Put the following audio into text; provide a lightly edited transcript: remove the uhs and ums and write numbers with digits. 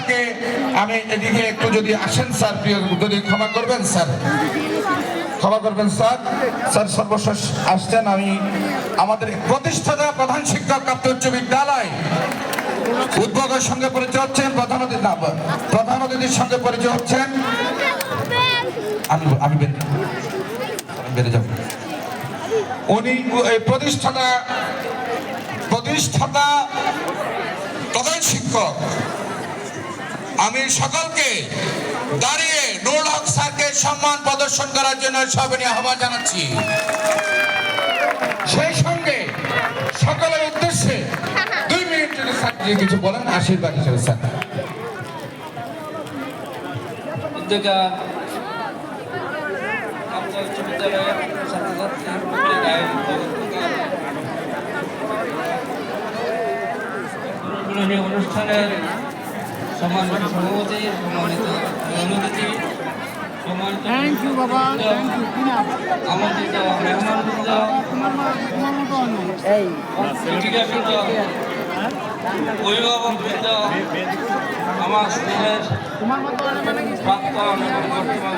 স্যারকে আমি এদিকে একটু যদি আসেন স্যার, প্রিয় যদি ক্ষমা করবেন স্যার, ক্ষমা করবেন স্যার। স্যার সর্বশেষ আসছেন, আমি আমাদের প্রতিষ্ঠাতা প্রধান শিক্ষক কাপ্তাই উচ্চ বিদ্যালয় উদ্বোধকের সঙ্গে পরিচয় হচ্ছেন, প্রধান অতিথির সঙ্গে পরিচয় হচ্ছেন। আমি বেড়ে যাব। উনি প্রতিষ্ঠাতা প্রধান শিক্ষক। আমি সকলকে দাঁড়িয়ে নুরুল হক স্যারকে সম্মান প্রদর্শন করার জন্য সবিনয় আহ্বান জানাচ্ছি। সেই সঙ্গে সকলের উদ্দেশ্যে 2 মিনিট যদি স্যার কিছু বলেন, আশীর্বাদ হিসেবে স্যার। অনুষ্ঠানের সম্মানিত সভাপতি, সম্মানিত অতিথি, সম্মানিত আমন্ত্রিত মেহমানবৃন্দ, শিক্ষিকাবৃন্দ, অভিভাবকবৃন্দ, আমার স্কুলের প্রাক্তন এবং বর্তমান